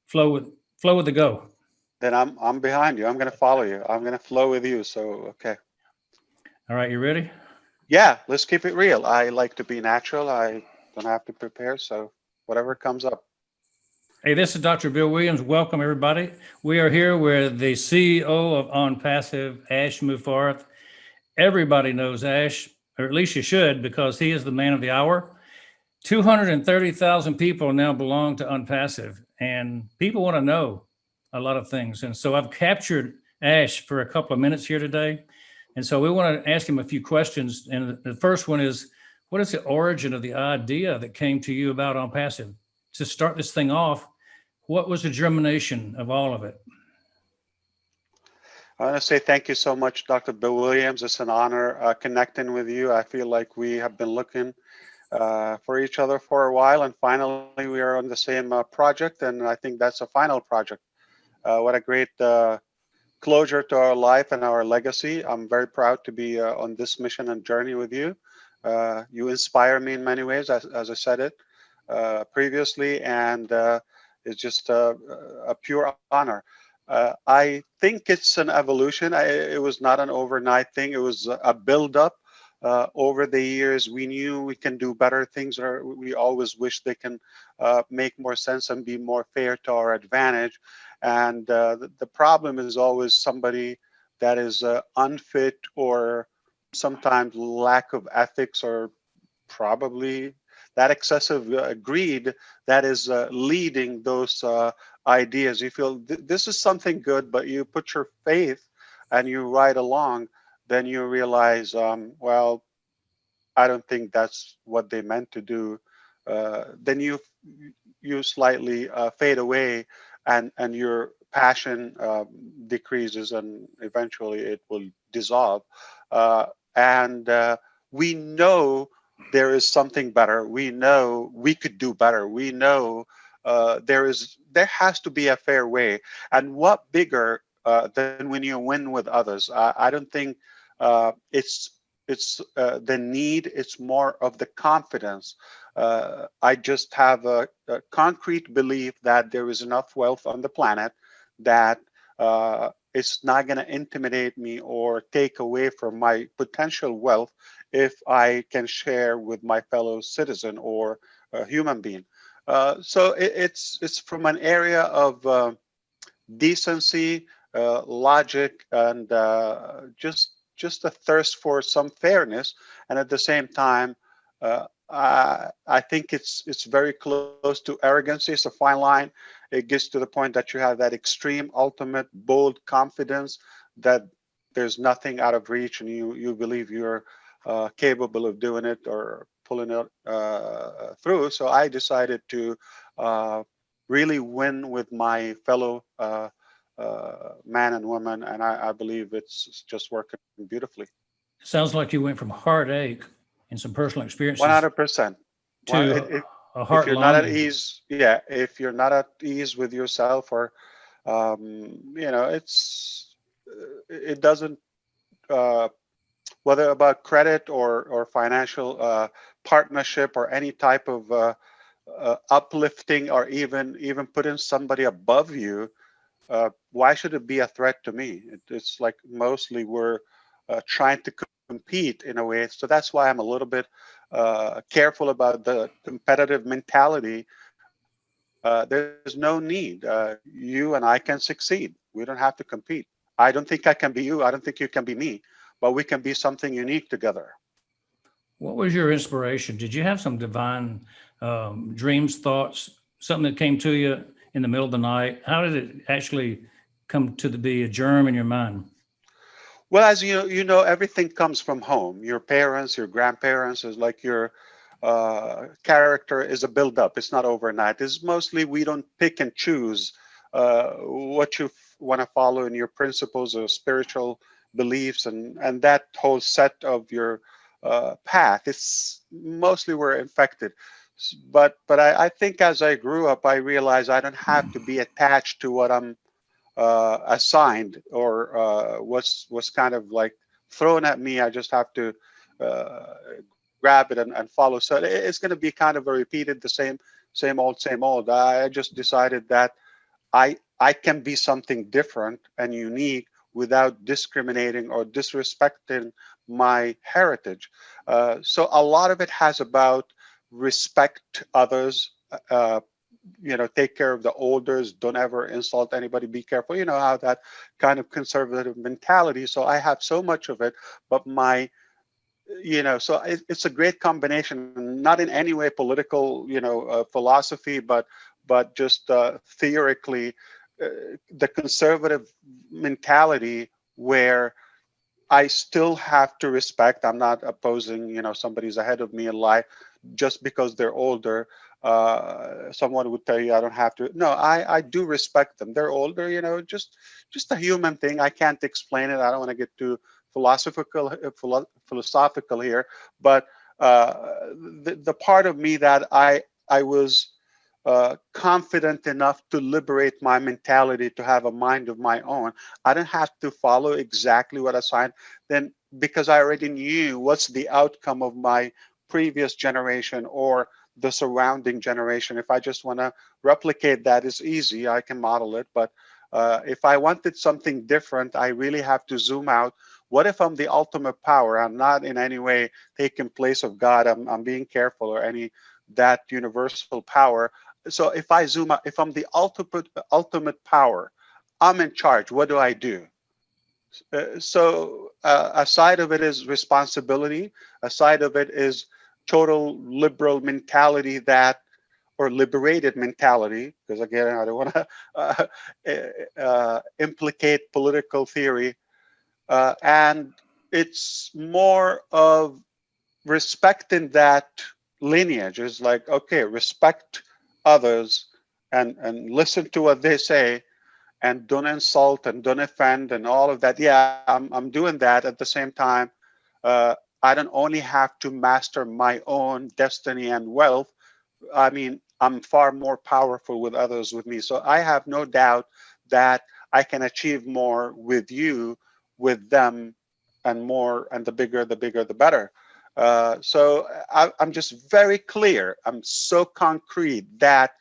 flow with the go. Then I'm behind you. I'm gonna follow you. I'm gonna flow with you. So okay. All right, you ready? Yeah, let's keep it real. I like to be natural. I don't have to prepare, so whatever comes up. Hey, this is Dr. Bill Williams. Welcome, everybody. We are here with the CEO of ONPASSIVE, Ash Mufareh. Everybody knows Ash, or at least you should, because he is the man of the hour. 230,000 people now belong to ONPASSIVE, and people want to know a lot of things. And so I've captured Ash for a couple of minutes here today. And so we want to ask him a few questions. And the first one is, what is the origin of the idea that came to you about ONPASSIVE? To start this thing off, what was the germination of all of it? I want to say thank you so much, Dr. Bill Williams. It's an honor connecting with you. I feel like we have been looking for each other for a while, and finally we are on the same project, and I think that's a final project. What a great closure to our life and our legacy. I'm very proud to be on this mission and journey with you. You inspire me in many ways, as I said it previously, and it's just a pure honor. I think it's an evolution. It was not an overnight thing. It was a build-up. Over the years, we knew we can do better things, or we always wish they can make more sense and be more fair to our advantage. And the problem is always somebody that is unfit, or sometimes lack of ethics, or probably that excessive greed that is leading those ideas. You feel this is something good, but you put your faith and you ride along, then you realize, well, I don't think that's what they meant to do. Then you slightly fade away, and your passion decreases, and eventually it will dissolve. And we know there is something better. We know we could do better. We know there has to be a fair way. And what bigger than when you win with others? I don't think it's the need. It's more of the confidence. I just have a concrete belief that there is enough wealth on the planet that it's not going to intimidate me or take away from my potential wealth if I can share with my fellow citizen or human being. So it's from an area of decency, logic, and just a thirst for some fairness. And at the same time, I think it's very close to arrogancy. It's a fine line. It gets to the point that you have that extreme, ultimate, bold confidence that there's nothing out of reach, and you believe you're capable of doing it or pulling it through. So I decided to really win with my fellow man and woman, and I believe it's just working beautifully. Sounds like you went from heartache and some personal experiences 100%. Well, to a if heart you're not at longing. ease, yeah, if you're not at ease with yourself, or it doesn't, uh, whether about credit or financial partnership, or any type of uplifting, or even putting somebody above you. Why should it be a threat to me? It's like mostly we're trying to compete in a way. So that's why I'm a little bit careful about the competitive mentality. There's no need. You and I can succeed. We don't have to compete. I don't think I can be you. I don't think you can be me, but we can be something unique together. What was your inspiration? Did you have some divine dreams, thoughts, something that came to you in the middle of the night? How did it actually come to be a germ in your mind? Well, as you know, everything comes from home. Your parents, your grandparents, is like your character is a build-up. It's not overnight. It's mostly we don't pick and choose what you want to follow in your principles or spiritual beliefs, and that whole set of your path. It's mostly we're infected. But I think as I grew up, I realized I don't have to be attached to what I'm assigned, or was kind of like thrown at me. I just have to uh, grab it and follow. So it's going to be kind of a repeated, the same old, same old. I just decided that I can be something different and unique without discriminating or disrespecting my heritage. So a lot of it has about respect others, uh, take care of the elders, don't ever insult anybody, be careful, how that kind of conservative mentality. So I have so much of it, but so it's a great combination, not in any way political, philosophy, but just theoretically, the conservative mentality where I still have to respect. I'm not opposing, somebody's ahead of me in life just because they're older. Someone would tell you I don't have to. No, I do respect them. They're older, just a human thing. I can't explain it. I don't want to get too philosophical here, but the part of me that I was confident enough to liberate my mentality to have a mind of my own. I didn't have to follow exactly what I signed. Then because I already knew what's the outcome of my previous generation or the surrounding generation. If I just want to replicate that, is easy. I can model it. But if I wanted something different, I really have to zoom out. What if I'm the ultimate power? I'm not in any way taking place of God. I'm being careful or any that universal power. So if I zoom out, if I'm the ultimate power, I'm in charge. What do I do? So a side of it is responsibility. A side of it is total liberal mentality or liberated mentality, because again, I don't want to implicate political theory. And it's more of respecting that lineage. Is like, okay, respect others and listen to what they say and don't insult and don't offend and all of that. Yeah, I'm doing that. At the same time, uh, I don't only have to master my own destiny and wealth. I mean, I'm far more powerful with others with me. So I have no doubt that I can achieve more with you, with them, and more, and the bigger, the better. I'm just very clear. I'm so concrete that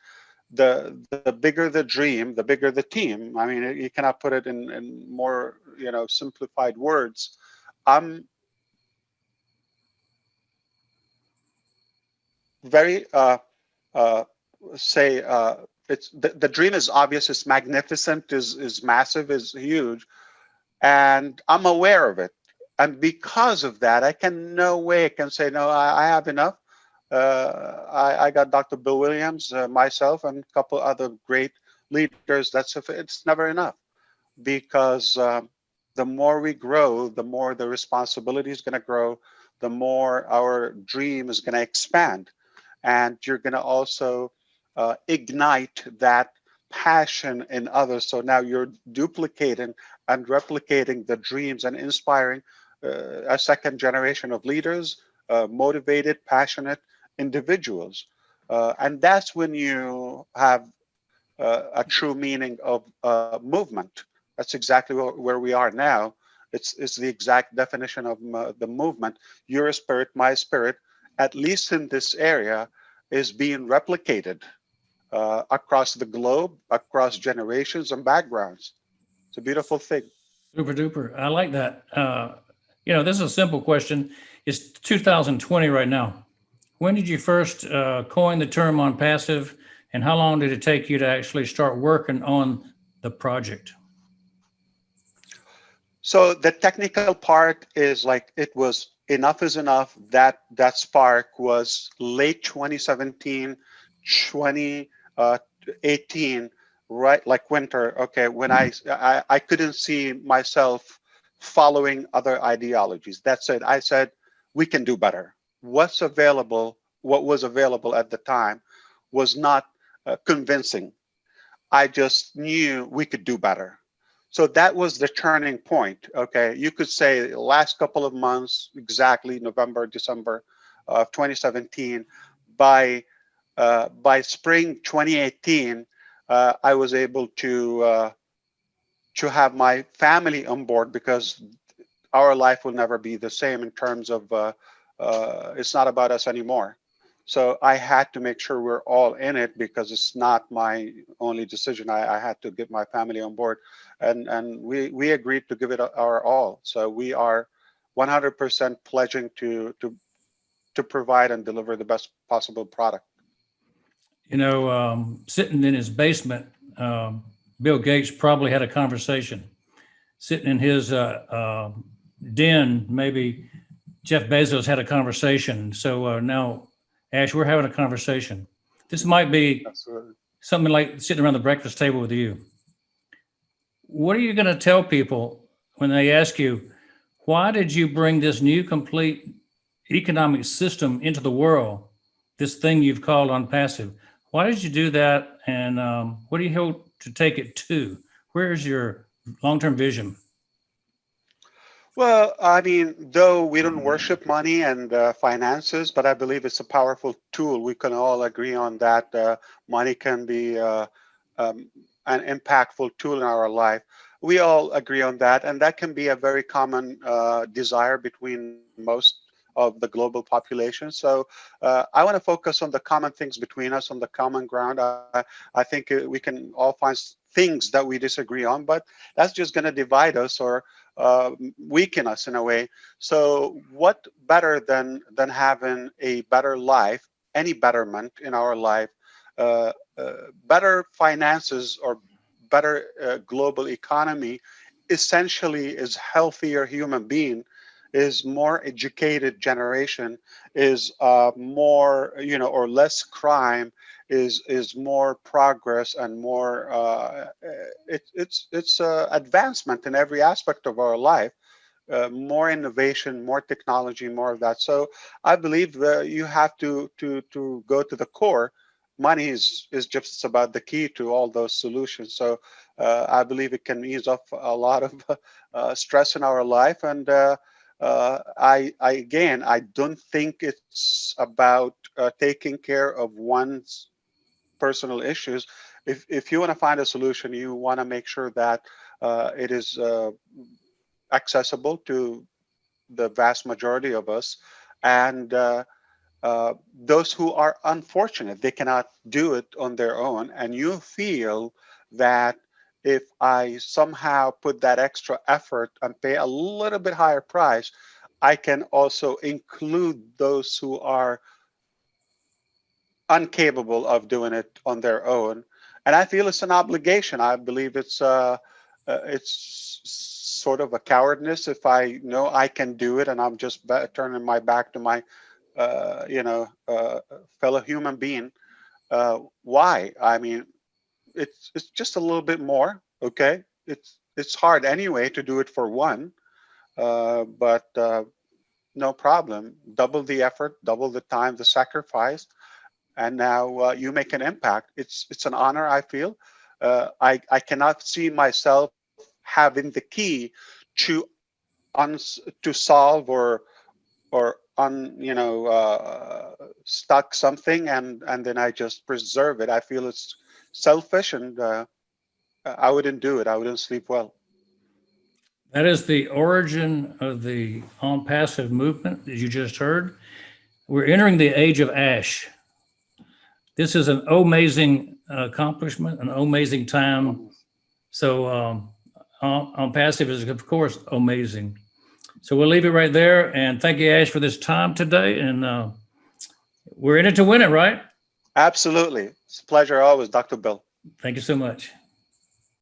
the bigger the dream, the bigger the team. I mean, you cannot put it in more, simplified words. I'm very uh, say it's the dream is obvious, it's magnificent, is massive, is huge, and I'm aware of it. And because of that, I can no way I can say no. I have enough. I got Dr. Bill Williams, myself, and a couple other great leaders. It's never enough because the more we grow, the more the responsibility is going to grow, the more our dream is going to expand. And you're going to also ignite that passion in others. So now you're duplicating and replicating the dreams and inspiring a second generation of leaders, motivated, passionate individuals. And that's when you have a true meaning of movement. That's exactly where we are now. It's the exact definition of the movement. Your spirit, my spirit, at least in this area, is being replicated across the globe, across generations and backgrounds. It's a beautiful thing. Super duper. I like that. This is a simple question. It's 2020 right now. When did you first coin the term on passive, and how long did it take you to actually start working on the project? So the technical part is like it was enough is enough. That spark was late 2017, 2018, right? Like winter. Okay, when I couldn't see myself following other ideologies. That's it. I said we can do better. What's available? What was available at the time was not convincing. I just knew we could do better. So that was the turning point. Okay, you could say the last couple of months, exactly November, December of 2017. By spring 2018, I was able to have my family on board because our life will never be the same in terms of it's not about us anymore. So I had to make sure we're all in it because it's not my only decision. I had to get my family on board, and we agreed to give it our all. So we are 100% pledging to provide and deliver the best possible product. You know, sitting in his basement, Bill Gates probably had a conversation. Sitting in his den, maybe Jeff Bezos had a conversation. So now, Ash, we're having a conversation. This might be Absolutely. something like sitting around the breakfast table with you. What are you going to tell people when they ask you, why did you bring this new complete economic system into the world, this thing you've called ONPASSIVE? Why did you do that? And what do you hope to take it to? Where's your long-term vision? Well, I mean, though we don't worship money and finances, but I believe it's a powerful tool. We can all agree on that. Money can be um, an impactful tool in our life. We all agree on that, and that can be a very common desire between most of the global population. So I want to focus on the common things between us, on the common ground. I think we can all find things that we disagree on, but that's just going to divide us or weaken us in a way. So what better than having a better life, any betterment in our life, better finances or better global economy, essentially is healthier human being, is more educated generation, is more, or less crime, is more progress and more it's advancement in every aspect of our life, more innovation, more technology, more of that. So I believe you have to go to the core. Money is just about the key to all those solutions. So I believe it can ease off a lot of stress in our life. And I don't think it's about taking care of one's personal issues. If you want to find a solution, you want to make sure that it is accessible to the vast majority of us, and those who are unfortunate, they cannot do it on their own, and you feel that if I somehow put that extra effort and pay a little bit higher price, I can also include those who are incapable of doing it on their own. And I feel it's an obligation. I believe it's sort of a cowardness if I know I can do it and I'm just turning my back to my fellow human being. Why? I mean, it's just a little bit more. Okay, it's hard anyway to do it for one, but no problem. Double the effort, double the time, the sacrifice, and now you make an impact. It's an honor. I feel I cannot see myself having the key to to solve or stuck something and then I just preserve it. I feel it's selfish, and I wouldn't do it. I wouldn't sleep well. That is the origin of the ONPASSIVE movement that you just heard. We're entering the age of Ash. This is an amazing accomplishment, an amazing time. So ONPASSIVE is, of course, amazing. So we'll leave it right there. And thank you, Ash, for this time today. And we're in it to win it, right? Absolutely. It's a pleasure always, Dr. Bill. Thank you so much.